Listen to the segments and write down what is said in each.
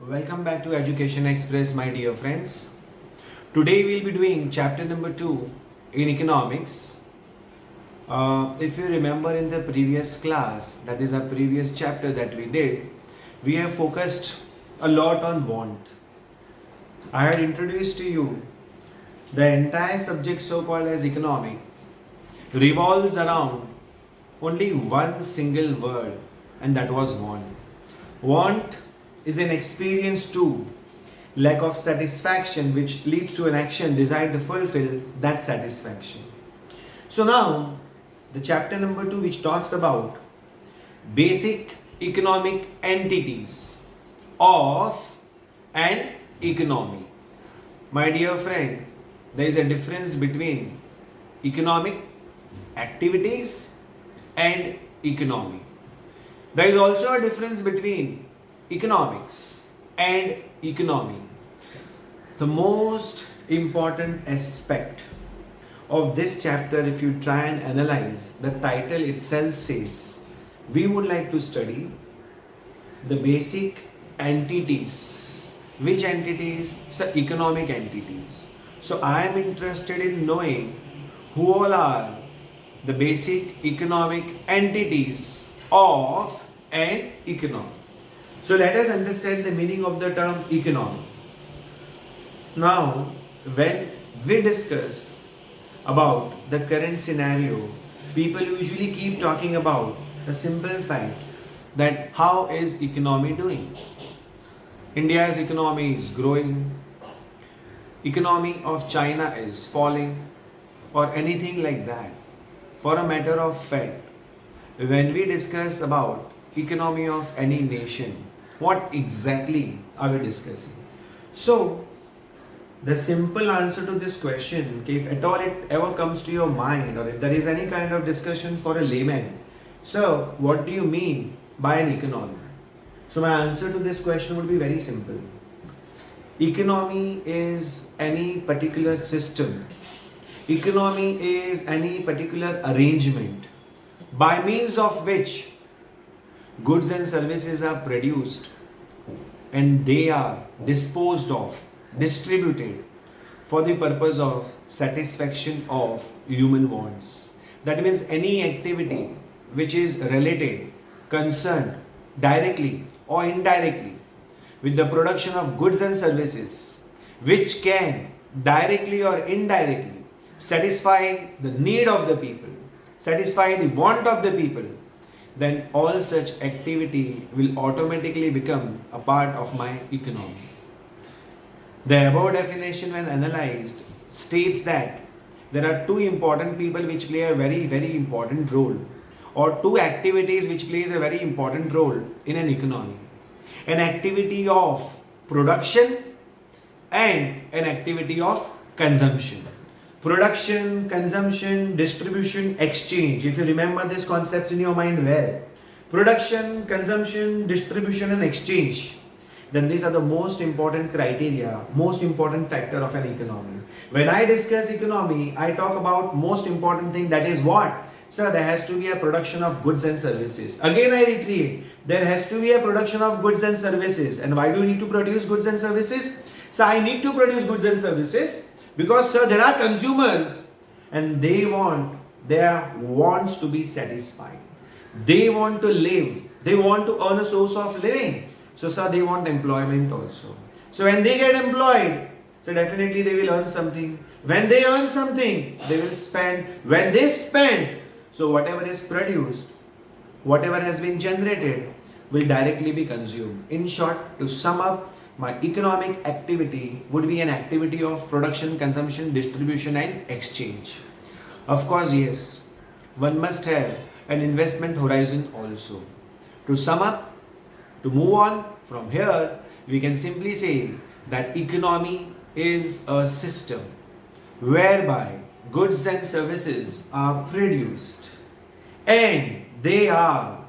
Welcome back to Education Express, my dear friends. Today we'll be doing chapter number 2 in economics. If you remember in the previous class, that is our previous chapter that we did, we have focused a lot on want. I had introduced to you the entire subject so called as economic revolves around only one single word, and that was want. Want is an experience too, lack of satisfaction which leads to an action designed to fulfill that satisfaction. So now the chapter number 2 which talks about basic economic entities of an economy. My dear friend, there is a difference between economic activities and economy. There is also a difference between economics and economy. The most important aspect of this chapter, if you try and analyze, the title itself says we would like to study the basic entities. Which entities? So economic entities. So I am interested in knowing who all are the basic economic entities of an economy. So let us understand the meaning of the term economy. Now, when we discuss about the current scenario, people usually keep talking about a simple fact that how is economy doing? India's economy is growing, economy of China is falling, or anything like that. For a matter of fact, when we discuss about economy of any nation, what exactly are we discussing? So, the simple answer to this question, if at all it ever comes to your mind, or if there is any kind of discussion for a layman, so what do you mean by an economy? So my answer to this question would be very simple. Economy is any particular system. Economy is any particular arrangement by means of which goods and services are produced and they are disposed of, distributed for the purpose of satisfaction of human wants. That means any activity which is related, concerned directly or indirectly with the production of goods and services which can directly or indirectly satisfy the need of the people, satisfy the want of the people, then all such activity will automatically become a part of my economy. The above definition, when analyzed, states that there are two important people which play a very, very important role, or two activities which plays a very important role in an economy. An activity of production and an activity of consumption. Production, consumption, distribution, exchange. If you remember these concepts in your mind well, production, consumption, distribution and exchange, then these are the most important criteria, most important factor of an economy. When I discuss economy, I talk about most important thing, that is what? Sir, there has to be a production of goods and services. Again I repeat, there has to be a production of goods and services. And why do you need to produce goods and services? So I need to produce goods and services because, sir, there are consumers and they want their wants to be satisfied. They want to live. They want to earn a source of living. So, sir, they want employment also. So, when they get employed, so definitely they will earn something. When they earn something, they will spend. When they spend, so whatever is produced, whatever has been generated, will directly be consumed. In short, to sum up, my economic activity would be an activity of production, consumption, distribution and exchange. Of course, yes, one must have an investment horizon also. To sum up, to move on from here, we can simply say that economy is a system whereby goods and services are produced and they are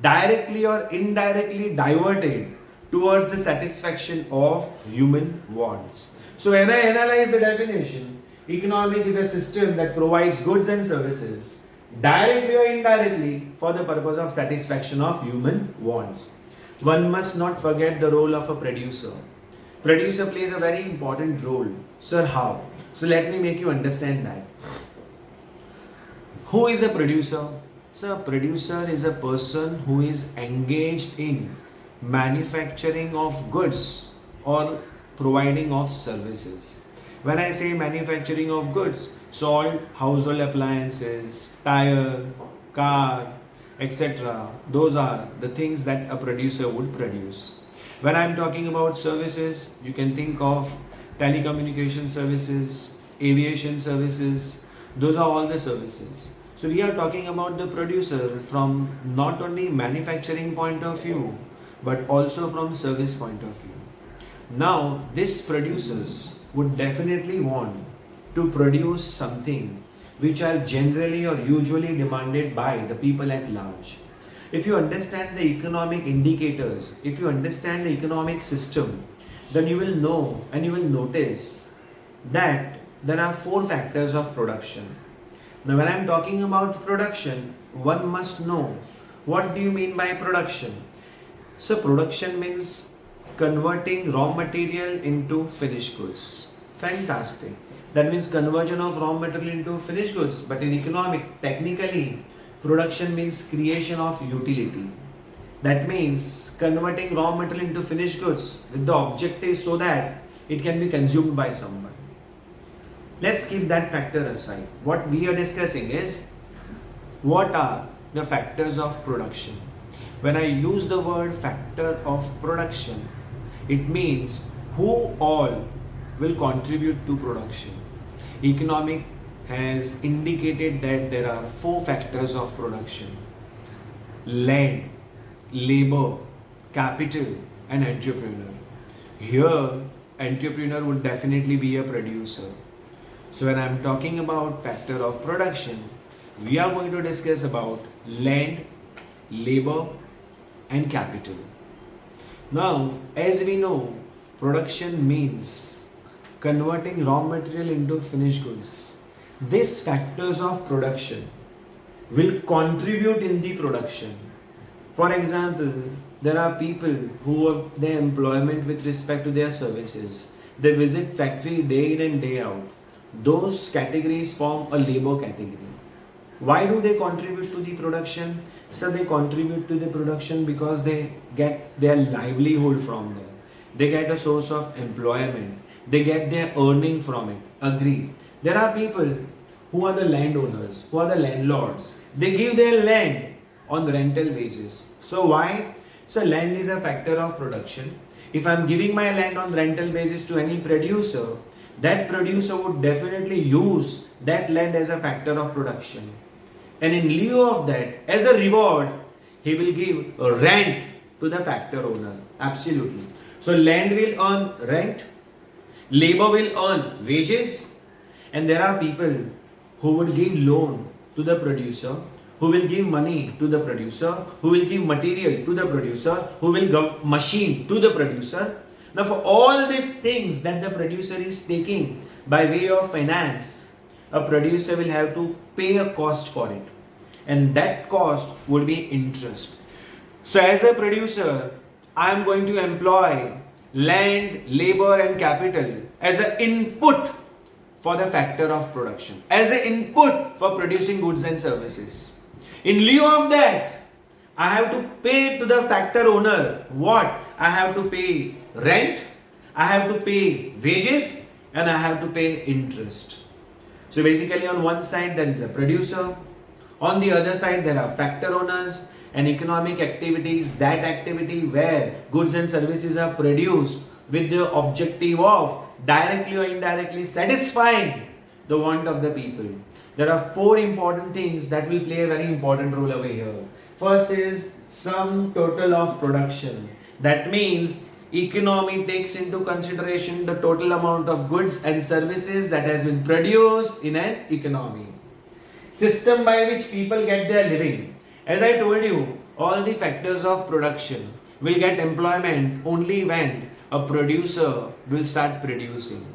directly or indirectly diverted towards the satisfaction of human wants. So when I analyze the definition, economic is a system that provides goods and services directly or indirectly for the purpose of satisfaction of human wants. one must not forget the role of a producer. Producer plays a very important role. Sir, how? So let me make you understand that. Who is a producer? So a producer is a person who is engaged in manufacturing of goods or providing of services. When I say manufacturing of goods, salt, household appliances, tire, car, etc. Those are the things that a producer would produce. When I'm talking about services, you can think of telecommunication services, aviation services. Those are all the services. So we are talking about the producer from not only manufacturing point of view, but also from service point of view. Now, these producers would definitely want to produce something which are generally or usually demanded by the people at large. If you understand the economic indicators, if you understand the economic system, then you will know and you will notice that there are four factors of production. Now, when I am talking about production, one must know what do you mean by production. So, production means converting raw material into finished goods. Fantastic. That means conversion of raw material into finished goods. But in economic, technically, production means creation of utility. That means converting raw material into finished goods with the objective so that it can be consumed by someone. Let's keep that factor aside. What we are discussing is what are the factors of production. When I use the word factor of production, it means who all will contribute to production. Economic has indicated that there are four factors of production: land, labor, capital, and entrepreneur. Here, entrepreneur would definitely be a producer. So when I'm talking about factor of production, we are going to discuss about land, labor, and capital. Now, as we know, production means converting raw material into finished goods. These factors of production will contribute in the production. For example, there are people who have their employment with respect to their services. They visit factory day in and day out. Those categories form a labor category. Why do they contribute to the production? So they contribute to the production because they get their livelihood from there. They get a source of employment. They get their earning from it. Agree. There are people who are the landowners, who are the landlords. They give their land on rental basis. So why? So land is a factor of production. If I'm giving my land on rental basis to any producer, that producer would definitely use that land as a factor of production. And in lieu of that, as a reward, he will give a rent to the factor owner. Absolutely. So land will earn rent, labor will earn wages, and there are people who will give loan to the producer, who will give money to the producer, who will give material to the producer, who will give machine to the producer. Now for all these things that the producer is taking by way of finance, a producer will have to pay a cost for it. And that cost will be interest. So as a producer, I am going to employ land, labor and capital as an input for the factor of production, as an input for producing goods and services. In lieu of that, I have to pay to the factor owner what? I have to pay rent, I have to pay wages, and I have to pay interest. So basically on one side there is a producer, on the other side there are factor owners, and economic activities, that activity where goods and services are produced with the objective of directly or indirectly satisfying the want of the people. There are four important things that will play a very important role over here. First is sum total of production. That means economy takes into consideration the total amount of goods and services that has been produced in an economy. System by which people get their living. As I told you, all the factors of production will get employment only when a producer will start producing.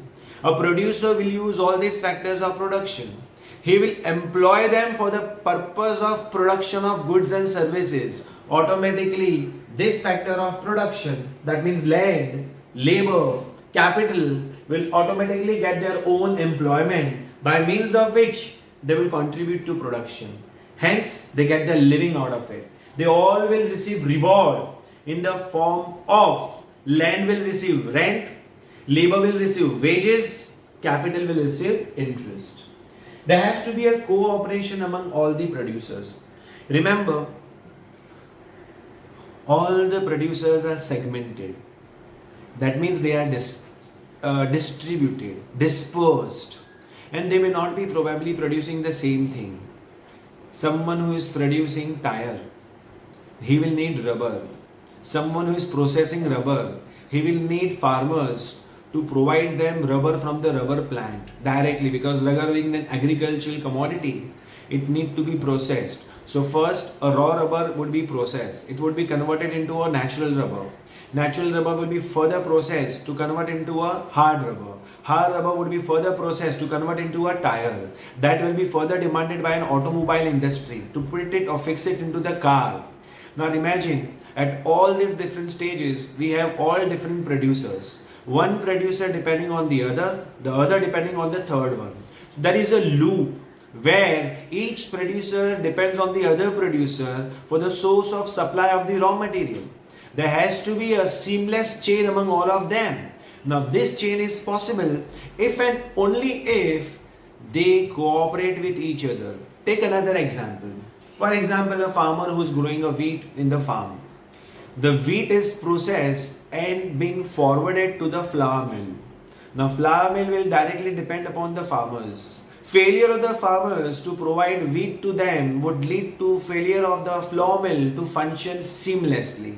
A producer will use all these factors of production. He will employ them for the purpose of production of goods and services. automatically this factor of production, that means land, labor, capital, will automatically get their own employment by means of which they will contribute to production. Hence, they get their living out of it. They all will receive reward in the form of land will receive rent, labor will receive wages, capital will receive interest. There has to be a cooperation among all the producers. Remember, all the producers are segmented. That means they are distributed, dispersed, and they may not be probably producing the same thing. Someone who is producing tire, he will need rubber. Someone who is processing rubber, he will need farmers to provide them rubber from the rubber plant directly, because rubber being an agricultural commodity, it need to be processed. So first a raw rubber would be processed. It would be converted into a natural rubber. Natural rubber will be further processed to convert into a hard rubber. Hard rubber would be further processed to convert into a tire. That will be further demanded by an automobile industry to put it or fix it into the car. Now imagine, at all these different stages, we have all different producers. One producer depending on the other depending on the third one. There is a loop where each producer depends on the other producer for the source of supply of the raw material. There has to be a seamless chain among all of them. Now this chain is possible if and only if they cooperate with each other. Take another example. For example, a farmer who is growing a wheat in the farm. The wheat is processed and being forwarded to the flour mill. Now flour mill will directly depend upon the farmers. Failure of the farmers to provide wheat to them would lead to failure of the flour mill to function seamlessly.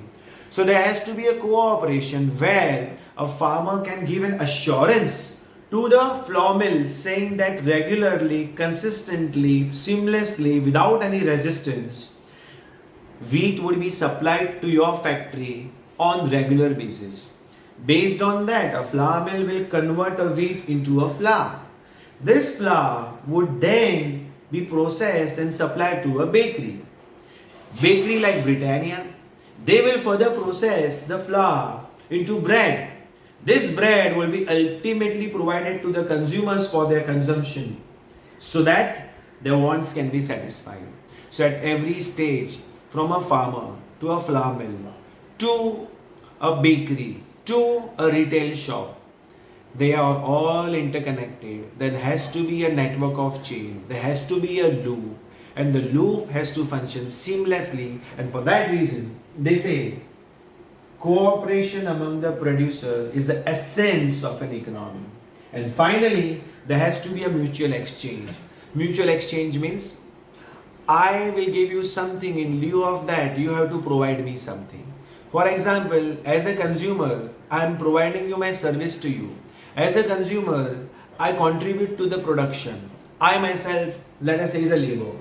So there has to be a cooperation where a farmer can give an assurance to the flour mill saying that regularly, consistently, seamlessly, without any resistance, wheat would be supplied to your factory on regular basis. Based on that, a flour mill will convert a wheat into a flour. This flour would then be processed and supplied to a bakery. Bakery like Britannia, they will further process the flour into bread. This bread will be ultimately provided to the consumers for their consumption so that their wants can be satisfied. So at every stage, from a farmer to a flour mill to a bakery to a retail shop, they are all interconnected. There has to be a network of chain. There has to be a loop, and the loop has to function seamlessly. And for that reason, they say cooperation among the producer is the essence of an economy. And finally, there has to be a mutual exchange. Mutual exchange means I will give you something, in lieu of that you have to provide me something. For example, as a consumer, I am providing you my service to you. As a consumer, I contribute to the production. I myself, let us say, is a labor.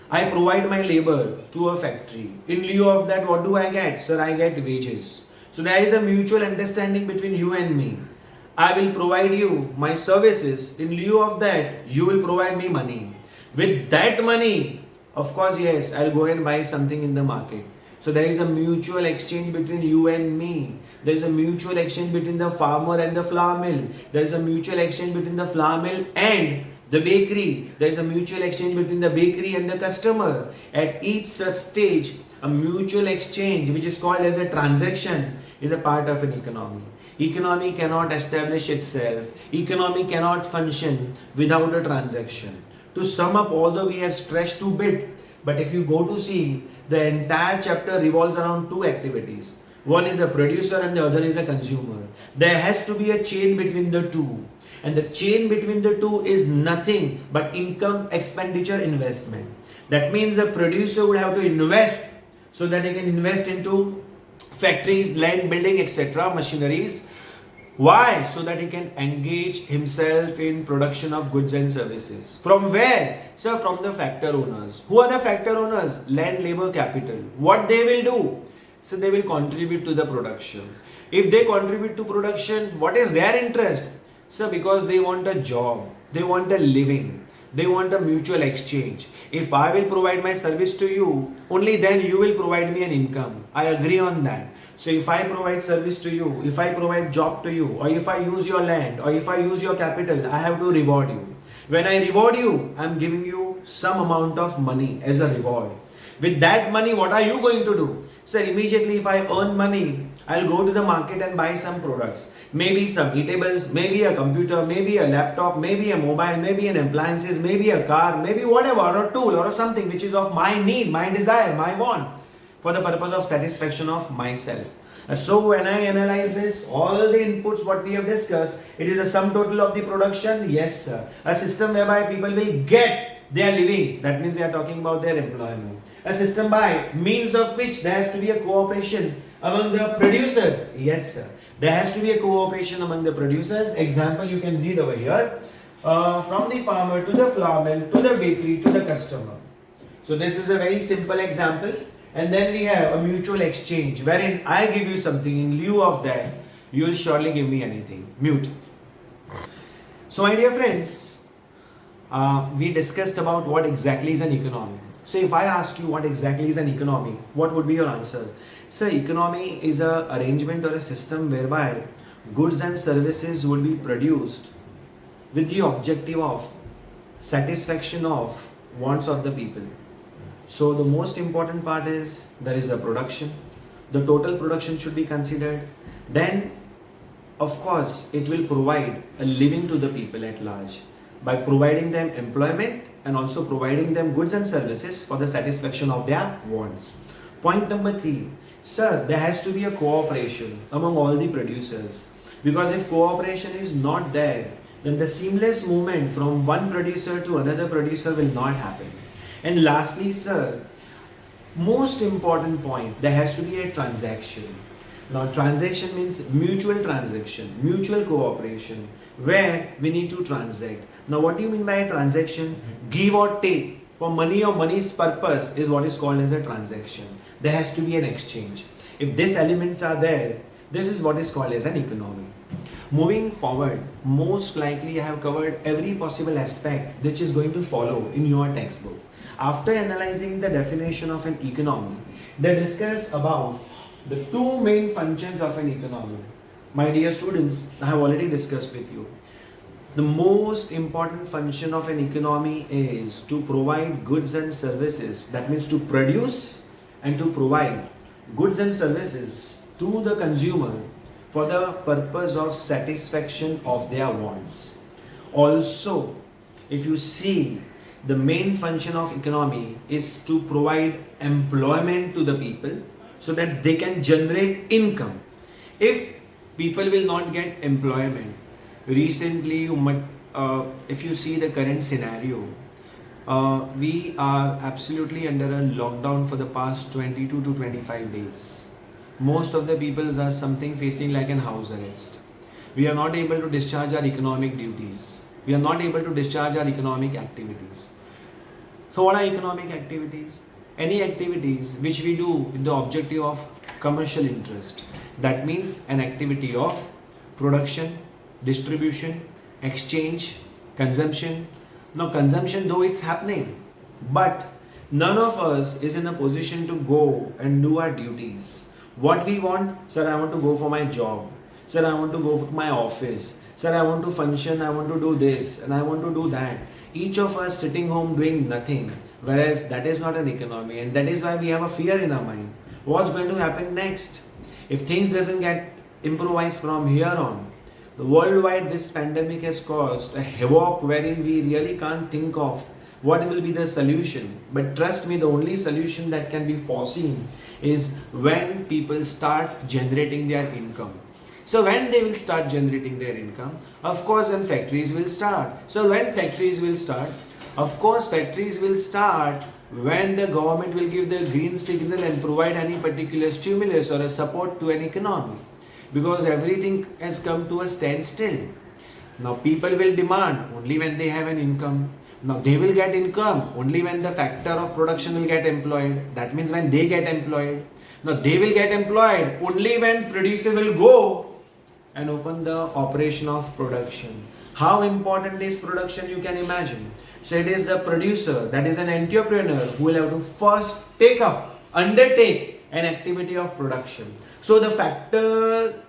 I provide my labor to a factory. In lieu of that, what do I get? Sir, I get wages. So there is a mutual understanding between you and me. I will provide you my services. In lieu of that, you will provide me money. With that money, of course, yes, I'll go and buy something in the market. So there is a mutual exchange between you and me. There is a mutual exchange between the farmer and the flour mill. There is a mutual exchange between the flour mill and the bakery. There is a mutual exchange between the bakery and the customer. At each such stage, a mutual exchange, which is called as a transaction, is a part of an economy. Economy cannot establish itself. Economy cannot function without a transaction. To sum up, although we have stretched to bit, but if you go to see, the entire chapter revolves around two activities. One is a producer and the other is a consumer. There has to be a chain between the two. And the chain between the two is nothing but income, expenditure, investment. That means the producer would have to invest so that he can invest into factories, land, building, etc., machineries. Why? So that he can engage himself in production of goods and services. From where? Sir, from the factor owners. Who are the factor owners? Land, labor, capital. What they will do? So they will contribute to the production. If they contribute to production, what is their interest? Sir, because they want a job. They want a living. They want a mutual exchange. If I will provide my service to you, only then you will provide me an income. I agree on that. So if I provide service to you, if I provide job to you, or if I use your land, or if I use your capital, I have to reward you. When I reward you, I am giving you some amount of money as a reward. With that money, what are you going to do? So immediately if I earn money, I'll go to the market and buy some products. Maybe some eatables, maybe a computer, maybe a laptop, maybe a mobile, maybe an appliances, maybe a car, maybe whatever, or a tool or something which is of my need, my desire, my want, for the purpose of satisfaction of myself. So when I analyze this, all the inputs what we have discussed, it is a sum total of the production. Yes, sir. A system whereby people will get their living. That means they are talking about their employment. A system by means of which there has to be a cooperation among the producers. Yes, sir. There has to be a cooperation among the producers. Example you can read over here. From the farmer to the flour mill to the bakery to the customer. So this is a very simple example. And then we have a mutual exchange wherein I give you something, in lieu of that you will surely give me anything. Mute. So my dear friends, we discussed about what exactly is an economy. So if I ask you what exactly is an economy, what would be your answer? So economy is an arrangement or a system whereby goods and services would be produced with the objective of satisfaction of wants of the people. So the most important part is there is a production. The total production should be considered. Then, of course, it will provide a living to the people at large by providing them employment and also providing them goods and services for the satisfaction of their wants. Point number 3. Sir, there has to be a cooperation among all the producers, because if cooperation is not there, then the seamless movement from one producer to another producer will not happen. And lastly, sir, most important point, there has to be a transaction. Now, transaction means mutual transaction, mutual cooperation, where we need to transact. Now, what do you mean by a transaction? Give or take for money or money's purpose is what is called as a transaction. There has to be an exchange. If these elements are there, this is what is called as an economy. Moving forward, most likely I have covered every possible aspect which is going to follow in your textbook. After analyzing the definition of an economy, they discuss about the two main functions of an economy. My dear students, I have already discussed with you. The most important function of an economy is to provide goods and services. That means to produce and to provide goods and services to the consumer for the purpose of satisfaction of their wants. Also, if you see, the main function of economy is to provide employment to the people so that they can generate income. If people will not get employment, recently you might, if you see the current scenario, we are absolutely under a lockdown for the past 22 to 25 days. Most of the people are something facing like an house arrest. We are not able to discharge our economic duties. We are not able to discharge our economic activities. So what are economic activities? Any activities which we do with the objective of commercial interest. That means an activity of production, distribution, exchange, consumption. Now consumption though it's happening, but none of us is in a position to go and do our duties. What we want? Sir, I want to go for my job. Sir, I want to go for my office. Sir, I want to function, I want to do this and I want to do that. Each of us sitting home doing nothing, whereas that is not an economy, and that is why we have a fear in our mind. What's going to happen next? If things doesn't get improvised from here on, worldwide this pandemic has caused a havoc wherein we really can't think of what will be the solution. But trust me, the only solution that can be foreseen is when people start generating their income. So when they will start generating their income, of course then factories will start. So when factories will start, of course factories will start when the government will give the green signal and provide any particular stimulus or a support to an economy. Because everything has come to a standstill. Now people will demand only when they have an income. Now they will get income only when the factor of production will get employed. That means when they get employed. Now they will get employed only when producer will go and open the operation of production. How important is production, you can imagine. So it is the producer, that is an entrepreneur, who will have to first undertake an activity of production. So the factor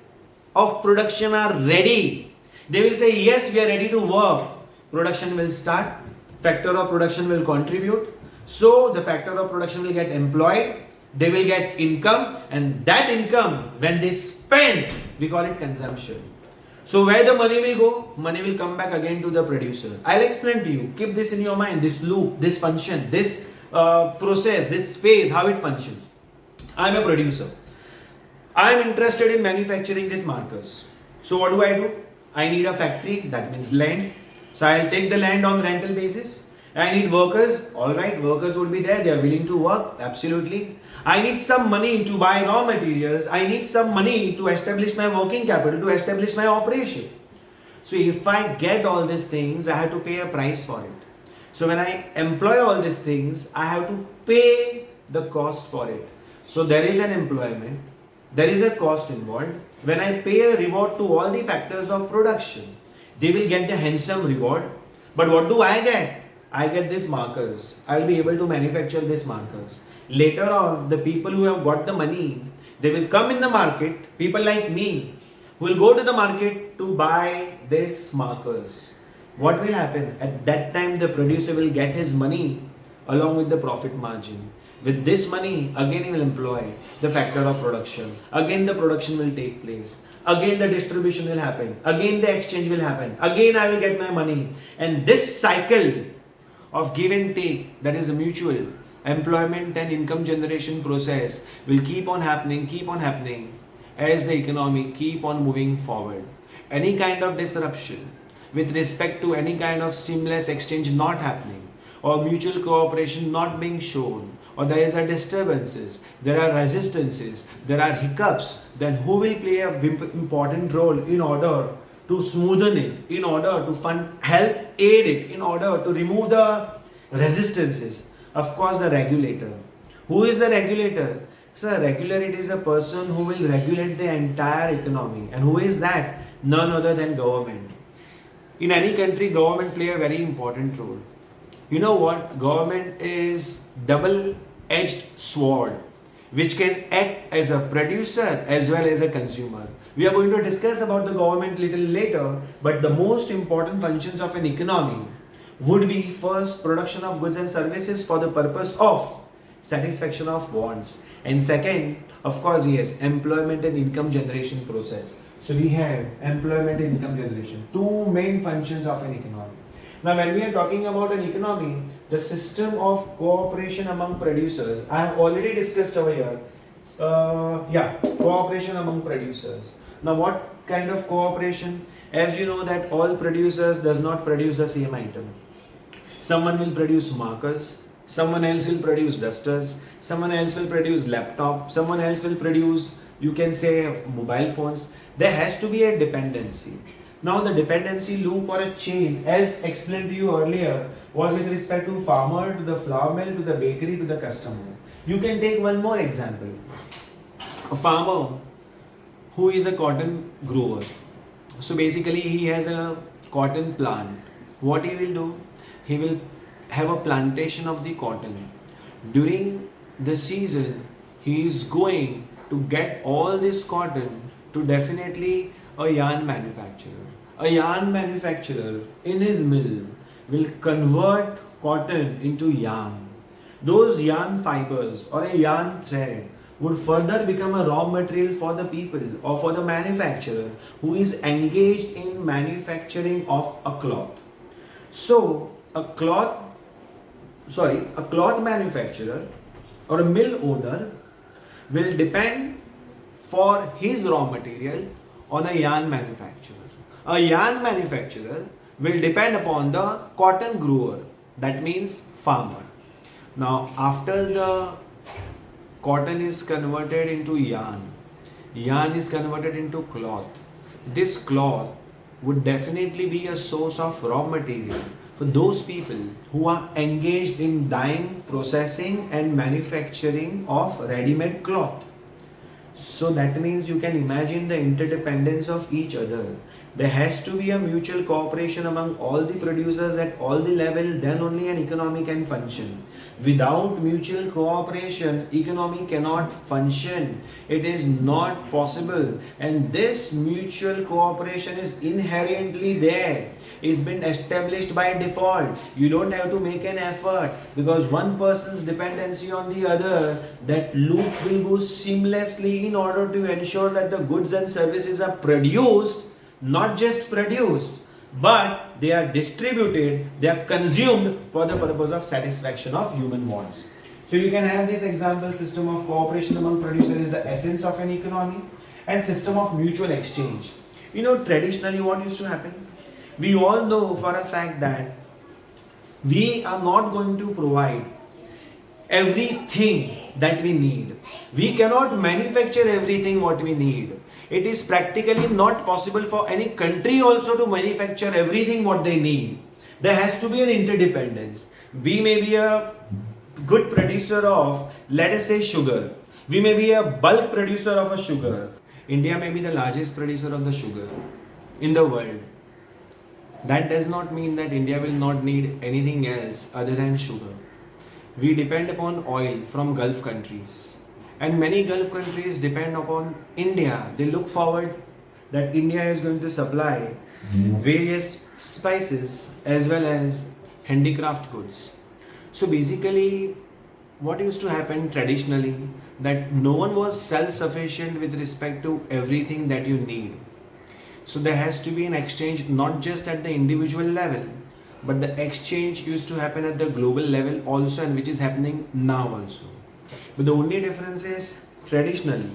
of production are ready. They will say, yes, we are ready to work. Production will start. Factor of production will contribute. So the factor of production will get employed. They will get income, and that income, when they spend, we call it consumption. So where the money will go? Money will come back again to the producer. I'll explain to you. Keep this in your mind, this loop, this function, this process, this phase, how it functions. I'm a producer. I'm interested in manufacturing these markers. So what do? I need a factory, that means land. So I'll take the land on rental basis. I need workers. Alright, workers will be there. They are willing to work. Absolutely. I need some money to buy raw materials. I need some money to establish my working capital, to establish my operation. So if I get all these things, I have to pay a price for it. So when I employ all these things, I have to pay the cost for it. So there is an employment. There is a cost involved. When I pay a reward to all the factors of production, they will get the handsome reward. But what do I get? I get these markers. I will be able to manufacture these markers. Later on, the people who have got the money, they will come in the market, people like me, who will go to the market to buy these markers. What will happen? At that time, the producer will get his money along with the profit margin. With this money, again he will employ the factor of production. Again the production will take place. Again the distribution will happen. Again the exchange will happen. Again I will get my money. And this cycle of give and take, that is a mutual employment and income generation process, will keep on happening as the economy keep on moving forward. Any kind of disruption with respect to any kind of seamless exchange not happening, or mutual cooperation not being shown, or there is a disturbances, there are resistances, there are hiccups, then who will play a important role in order to smoothen it, in order to help aid it, in order to remove the resistances? Of course, the regulator. Who is the regulator? So the regulator is a person who will regulate the entire economy. And who is that? None other than government. In any country, government play a very important role. You know what? Government is double-edged sword, which can act as a producer as well as a consumer. We are going to discuss about the government little later, but the most important functions of an economy would be first, production of goods and services for the purpose of satisfaction of wants, and second, of course, yes, employment and income generation process. So we have employment and income generation, two main functions of an economy. Now when we are talking about an economy, the system of cooperation among producers, I have already discussed over here. Cooperation among producers. Now what kind of cooperation? As you know that all producers does not produce the same item. Someone will produce markers, someone else will produce dusters, someone else will produce laptop, someone else will produce, you can say, mobile phones. There has to be a dependency. Now the dependency loop or a chain, as explained to you earlier, was with respect to farmer, to the flour mill, to the bakery, to the customer. You can take one more example. A farmer who is a cotton grower. So basically he has a cotton plant. What he will do? He will have a plantation of the cotton. During the season, he is going to get all this cotton to definitely a yarn manufacturer. A yarn manufacturer in his mill will convert cotton into yarn. Those yarn fibers or a yarn thread would further become a raw material for the people or for the manufacturer who is engaged in manufacturing of a cloth. So a cloth manufacturer or a mill owner will depend for his raw material on a yarn manufacturer. A yarn manufacturer will depend upon the cotton grower, that means farmer. Now after the cotton is converted into yarn is converted into cloth. This cloth would definitely be a source of raw material for those people who are engaged in dyeing, processing and manufacturing of ready-made cloth. So that means you can imagine the interdependence of each other. There has to be a mutual cooperation among all the producers at all the level, then only an economy can function. Without mutual cooperation, economy cannot function. It is not possible. And this mutual cooperation is inherently there. It's been established by default. You don't have to make an effort, because one person's dependency on the other, that loop will go seamlessly in order to ensure that the goods and services are produced, not just produced, but they are distributed, they are consumed for the purpose of satisfaction of human wants. So you can have this example: system of cooperation among producers is the essence of an economy, and system of mutual exchange. Traditionally what used to happen? We all know for a fact that we are not going to provide everything that we need. We cannot manufacture everything what we need. It is practically not possible for any country also to manufacture everything what they need. There has to be an interdependence. We may be a good producer of, let us say, sugar. We may be a bulk producer of a sugar. India may be the largest producer of the sugar in the world. That does not mean that India will not need anything else other than sugar. We depend upon oil from Gulf countries, and many Gulf countries depend upon India. They look forward that India is going to supply various spices as well as handicraft goods. So basically, what used to happen traditionally, that no one was self-sufficient with respect to everything that you need. So there has to be an exchange, not just at the individual level, but the exchange used to happen at the global level also, and which is happening now also. But the only difference is, traditionally,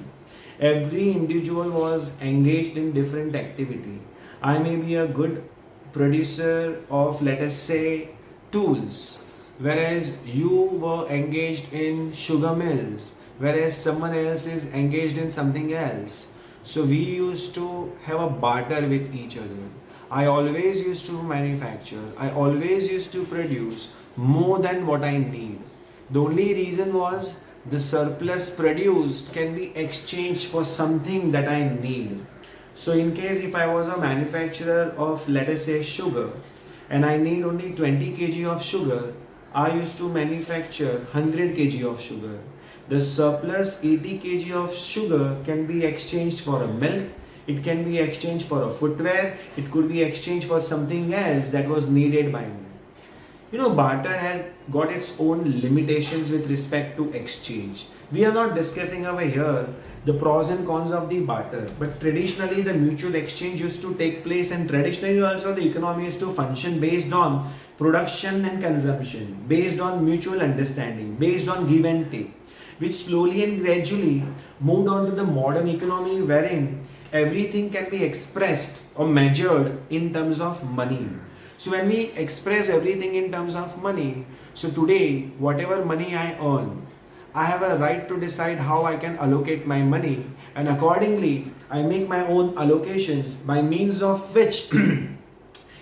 every individual was engaged in different activity. I may be a good producer of, let us say, tools, whereas you were engaged in sugar mills, whereas someone else is engaged in something else. So we used to have a barter with each other. I always used to manufacture, I always used to produce more than what I need. The only reason was the surplus produced can be exchanged for something that I need. So in case if I was a manufacturer of, let us say, sugar, and I need only 20 kg of sugar, I used to manufacture 100 kg of sugar. The surplus 80 kg of sugar can be exchanged for a milk, it can be exchanged for a footwear, it could be exchanged for something else that was needed by me. Barter had got its own limitations with respect to exchange. We are not discussing over here the pros and cons of the barter, but traditionally the mutual exchange used to take place, and traditionally also the economy used to function based on production and consumption, based on mutual understanding, based on give and take, which slowly and gradually moved on to the modern economy, wherein everything can be expressed or measured in terms of money. So when we express everything in terms of money, so today whatever money I earn, I have a right to decide how I can allocate my money, and accordingly I make my own allocations, by means of which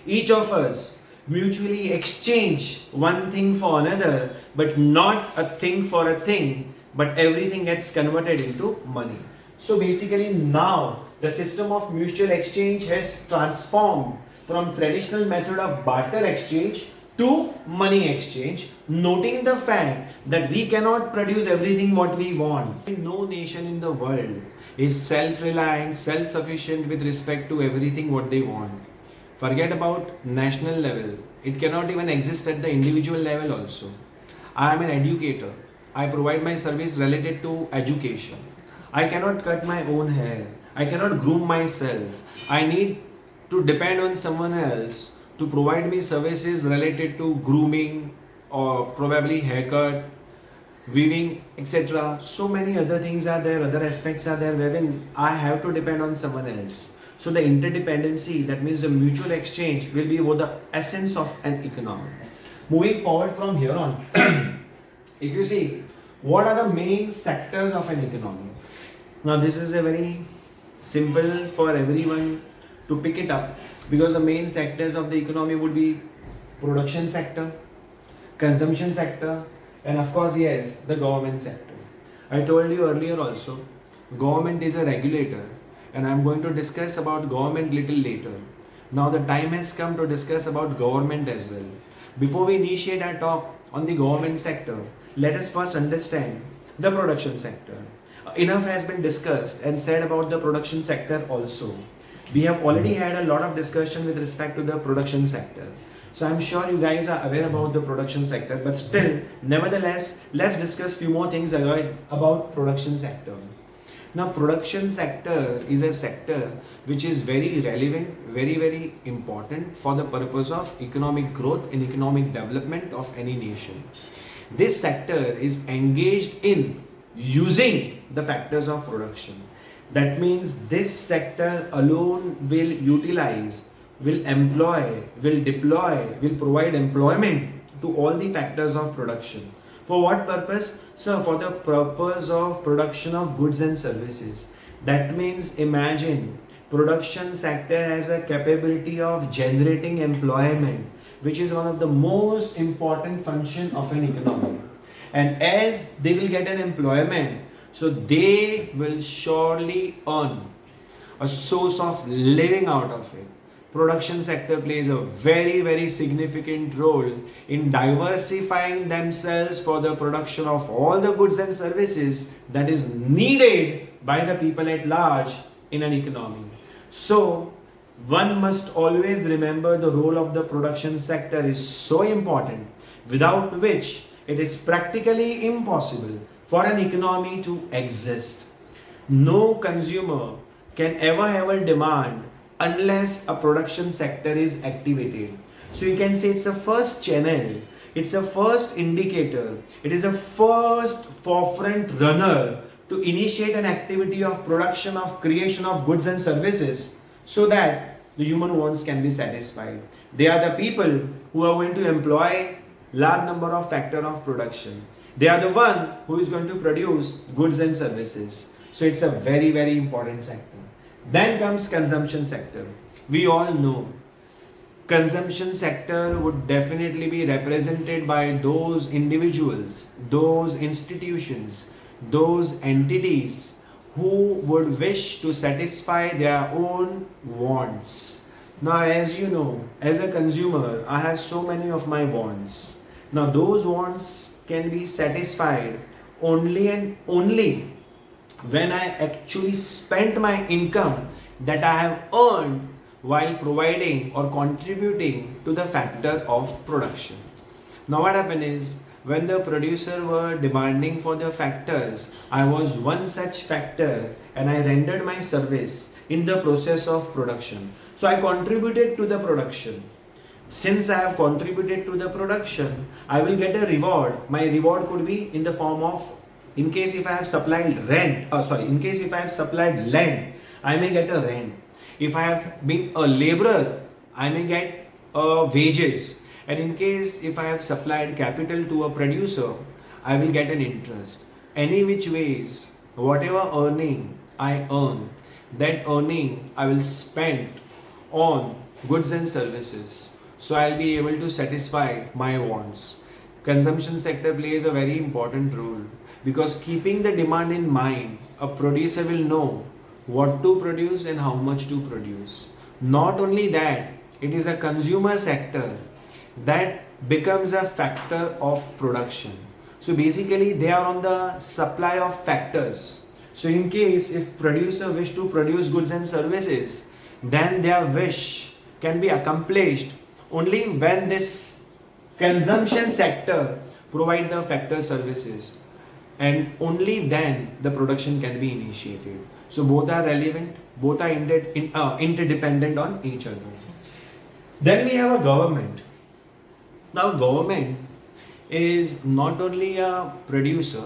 each of us mutually exchange one thing for another, but not a thing for a thing, but everything gets converted into money. So basically now the system of mutual exchange has transformed from traditional method of barter exchange to money exchange, noting the fact that we cannot produce everything what we want. No nation in the world is self-reliant, self-sufficient with respect to everything what they want. Forget about national level, it cannot even exist at the individual level also. I am an educator. I provide my service related to education. I cannot cut my own hair. I cannot groom myself. I need to depend on someone else to provide me services related to grooming or probably haircut, weaving, etc. So many other things are there, other aspects are there wherein I have to depend on someone else. So the interdependency, that means the mutual exchange, will be the essence of an economy. Moving forward from here on, if you see, what are the main sectors of an economy? Now this is a very simple for everyone to pick it up, because the main sectors of the economy would be production sector, consumption sector, and of course, yes, the government sector. I told you earlier also, government is a regulator, and I'm going to discuss about government little later. Now the time has come to discuss about government as well. Before we initiate our talk on the government sector, let us first understand the production sector. Enough has been discussed and said about the production sector also. We have already had a lot of discussion with respect to the production sector. So I'm sure you guys are aware about the production sector, but still, nevertheless, let's discuss few more things about production sector. Now, production sector is a sector which is very relevant, very important for the purpose of economic growth and economic development of any nation. This sector is engaged in using the factors of production. That means this sector alone will utilize, will employ, will deploy, will provide employment to all the factors of production. For what purpose? So for the purpose of production of goods and services. That means imagine production sector has a capability of generating employment, which is one of the most important function of an economy. And as they will get an employment, so they will surely earn a source of living out of it. Production sector plays a very significant role in diversifying themselves for the production of all the goods and services that is needed by the people at large in an economy. So one must always remember the role of the production sector is so important, without which it is practically impossible for an economy to exist. No consumer can ever have a demand unless a production sector is activated. So you can say it's a first channel, it's a first indicator, it is a first forefront runner to initiate an activity of production, of creation of goods and services so that the human wants can be satisfied. They are the people who are going to employ large number of factor of production. They are the one who is going to produce goods and services. So it's a very important sector. Then comes consumption sector. We all know consumption sector would definitely be represented by those individuals, those institutions, those entities who would wish to satisfy their own wants. Now, as you know, as a consumer, I have so many of my wants. Now, those wants can be satisfied only and only when I actually spent my income that I have earned while providing or contributing to the factor of production. Now what happened is, when the producer were demanding for the factors, I was one such factor and I rendered my service in the process of production. So I contributed to the production. Since I have contributed to the production, I will get a reward. My reward could be in the form of, in case if I have supplied land, I may get a rent. If I have been a laborer, I may get wages. And in case if I have supplied capital to a producer, I will get an interest. Any which ways, whatever earning I earn, that earning I will spend on goods and services. So I'll be able to satisfy my wants. Consumption sector plays a very important role, because keeping the demand in mind, a producer will know what to produce and how much to produce. Not only that, it is a consumer sector that becomes a factor of production. So basically they are on the supply of factors. So in case if producer wish to produce goods and services, then their wish can be accomplished only when this consumption sector provide the factor services, and only then the production can be initiated. So both are relevant, both are interdependent on each other. Then we have a government. Now government is not only a producer,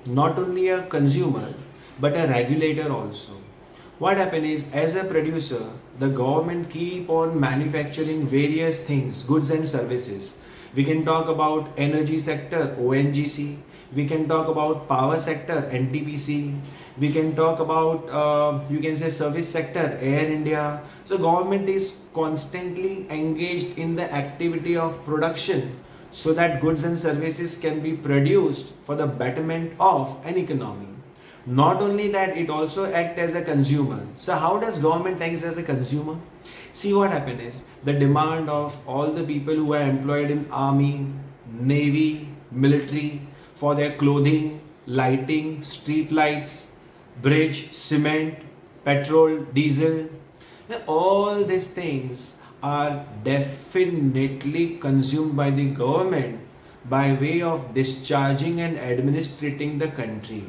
not only a consumer, but a regulator also. What happens is, as a producer, the government keep on manufacturing various things, goods and services. We can talk about energy sector, ONGC. We can talk about power sector, NTPC. We can talk about, you can say, service sector, Air India. So government is constantly engaged in the activity of production so that goods and services can be produced for the betterment of an economy. Not only that, it also acts as a consumer. So how does government act as a consumer? See, what happened is the demand of all the people who are employed in army, navy, military for their clothing, lighting, street lights, bridge, cement, petrol, diesel, all these things are definitely consumed by the government by way of discharging and administrating the country.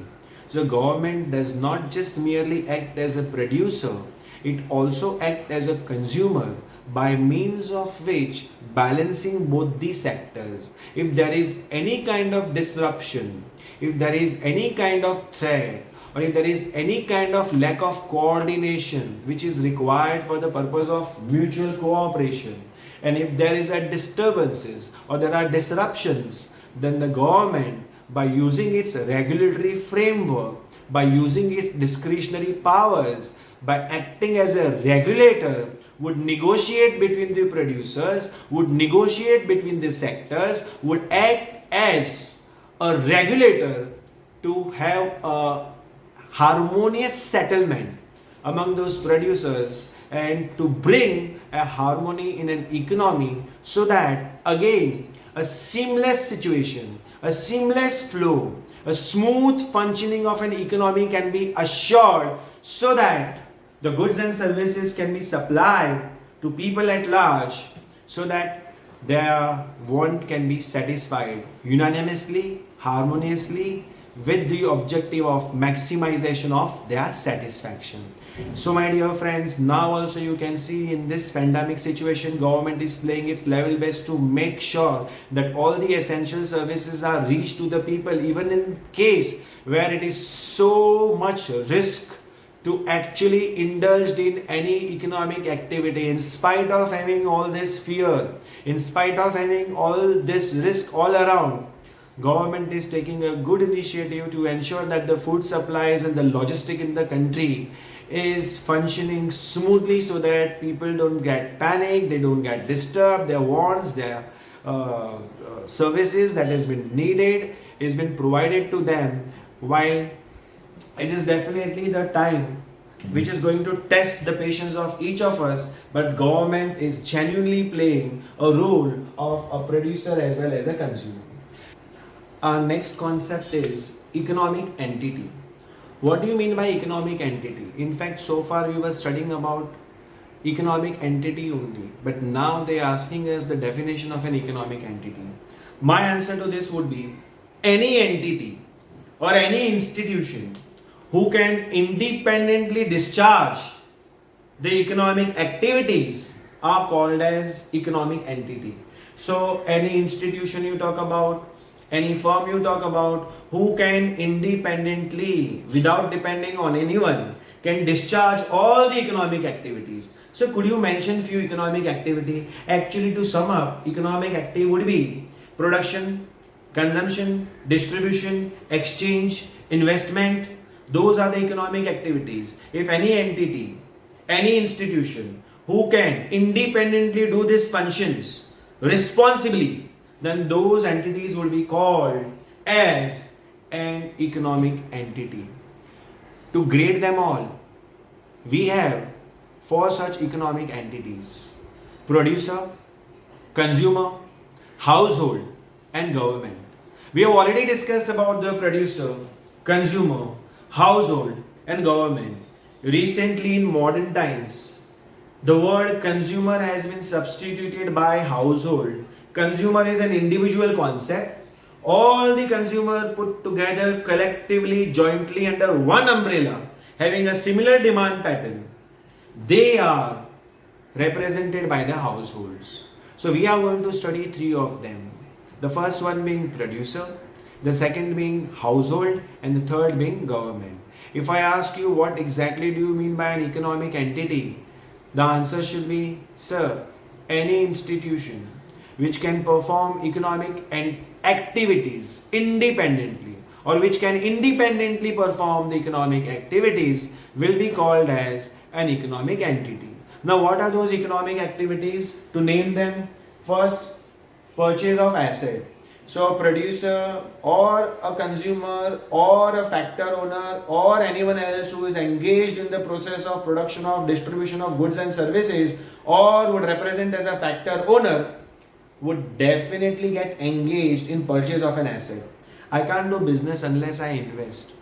So government does not just merely act as a producer, it also acts as a consumer by means of which balancing both the sectors. If there is any kind of disruption, if there is any kind of threat, or if there is any kind of lack of coordination which is required for the purpose of mutual cooperation, and if there is a disturbances or there are disruptions, then the government, by using its regulatory framework, by using its discretionary powers, by acting as a regulator, would negotiate between the producers, would negotiate between the sectors, would act as a regulator to have a harmonious settlement among those producers and to bring a harmony in an economy, so that again a seamless situation, a seamless flow, a smooth functioning of an economy can be assured, so that the goods and services can be supplied to people at large, so that their want can be satisfied unanimously, harmoniously, with the objective of maximization of their satisfaction. So my dear friends, now also you can see in this pandemic situation, government is playing its level best to make sure that all the essential services are reached to the people, even in case where it is so much risk to actually indulge in any economic activity. In spite of having all this fear, in spite of having all this risk all around, government is taking a good initiative to ensure that the food supplies and the logistic in the country is functioning smoothly, so that people don't get panic, they don't get disturbed, their wants, their services that has been needed is been provided to them. While it is definitely the time which is going to test the patience of each of us, but government is genuinely playing a role of a producer as well as a consumer. Our next concept is economic entity. What do you mean by economic entity? In fact, so far we were studying about economic entity only, but now they are asking us the definition of an economic entity. My answer to this would be any entity or any institution who can independently discharge the economic activities are called as economic entity. So any institution you talk about, any firm you talk about, who can independently, without depending on anyone, can discharge all the economic activities. So could you mention few economic activity? Actually, to sum up, economic activity would be production, consumption, distribution, exchange, investment. Those are the economic activities. If any entity, any institution who can independently do these functions responsibly, then those entities will be called as an economic entity. To grade them all, we have four such economic entities: producer, consumer, household, and government. We have already discussed about the producer, consumer, household, and government. Recently, in modern times, the word consumer has been substituted by household. Consumer is an individual concept. All the consumer put together collectively, jointly under one umbrella, having a similar demand pattern. They are represented by the households. So we are going to study three of them. The first one being producer, the second being household, and the third being government. If I ask you what exactly do you mean by an economic entity, the answer should be, sir, any institution which can perform economic and activities independently, or which can independently perform the economic activities, will be called as an economic entity. Now, what are those economic activities? To name them, first, purchase of asset. So a producer or a consumer or a factor owner or anyone else who is engaged in the process of production of distribution of goods and services or would represent as a factor owner would definitely get engaged in purchase of an asset. I can't do business unless I invest.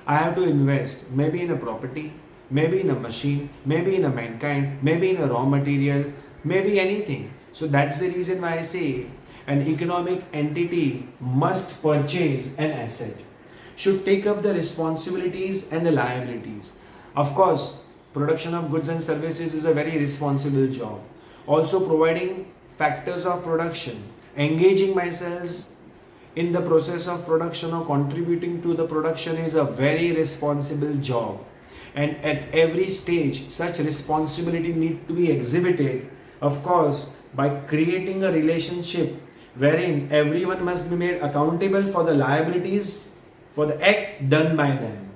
I have to invest maybe in a property, maybe in a machine, maybe in a mankind, maybe in a raw material, maybe anything. So that's the reason why I say an economic entity must purchase an asset, should take up the responsibilities and the liabilities. Of course, production of goods and services is a very responsible job. Also providing factors of production, engaging myself in the process of production or contributing to the production is a very responsible job. And at every stage, such responsibility need to be exhibited, of course, by creating a relationship wherein everyone must be made accountable for the liabilities for the act done by them.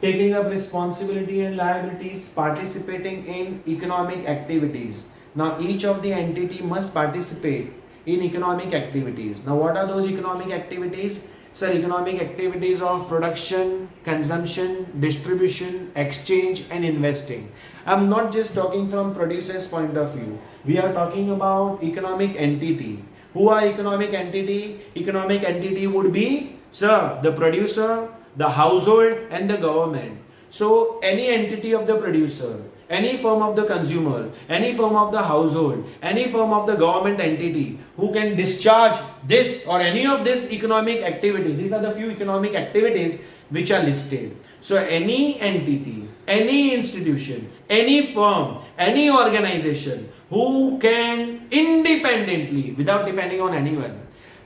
Taking up responsibility and liabilities, participating in economic activities. Now each of the entity must participate in economic activities. Now what are those economic activities? Sir, economic activities of production, consumption, distribution, exchange and investing. I'm not just talking from producer's point of view. We are talking about economic entity. Who are economic entity? Economic entity would be, sir, the producer, the household and the government. So any entity of the producer, any firm of the consumer, any firm of the household, any firm of the government entity who can discharge this or any of this economic activity. These are the few economic activities which are listed. So any entity, any institution, any firm, any organization who can independently, without depending on anyone,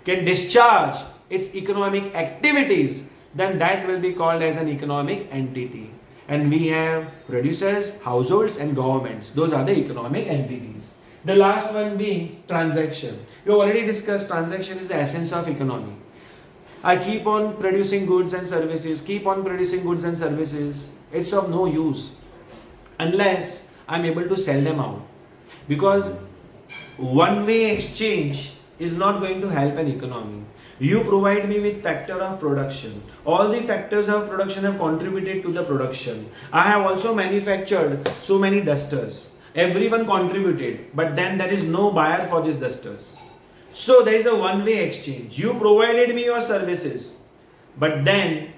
can discharge its economic activities, then that will be called as an economic entity. And we have producers, households and governments. Those are the economic entities. The last one being transaction. We already discussed transaction is the essence of economy. I keep on producing goods and services, keep on producing goods and services. It's of no use unless I'm able to sell them out. Because one-way exchange is not going to help an economy. You provide me with factor of production. All the factors of production have contributed to the production. I have also manufactured so many dusters. Everyone contributed, but then there is no buyer for these dusters. So there is a one-way exchange. You provided me your services, but then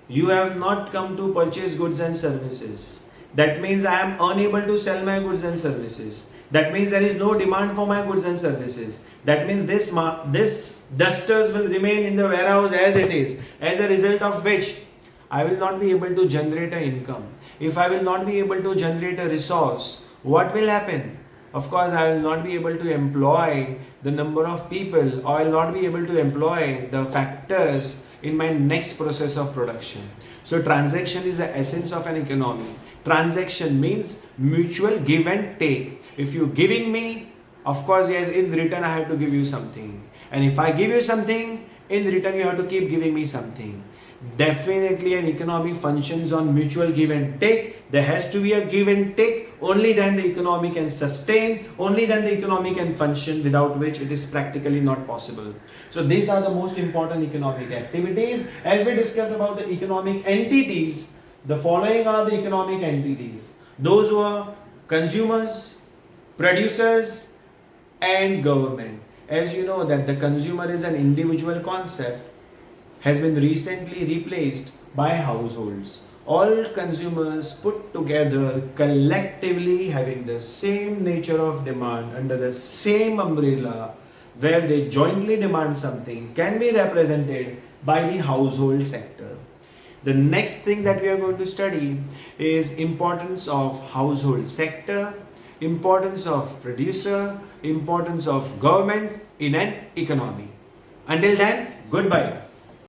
you have not come to purchase goods and services. That means I am unable to sell my goods and services. That means there is no demand for my goods and services. That means this dusters will remain in the warehouse as it is, as a result of which I will not be able to generate an income. If I will not be able to generate a resource, what will happen? Of course, I will not be able to employ the number of people, or I will not be able to employ the factors in my next process of production. So transaction is the essence of an economy. Transaction means mutual give and take. If you giving me, of course, yes, in return I have to give you something. And if I give you something, in return you have to keep giving me something. Definitely an economy functions on mutual give and take. There has to be a give and take. Only then the economy can sustain. Only then the economy can function, without which it is practically not possible. So these are the most important economic activities. As we discuss about the economic entities, the following are the economic entities. Those who are consumers, producers and government. As you know that the consumer is an individual concept, has been recently replaced by households. All consumers put together collectively having the same nature of demand under the same umbrella, where they jointly demand something, can be represented by the household sector. The next thing that we are going to study is importance of household sector, importance of producer, importance of government in an economy. Until then, goodbye.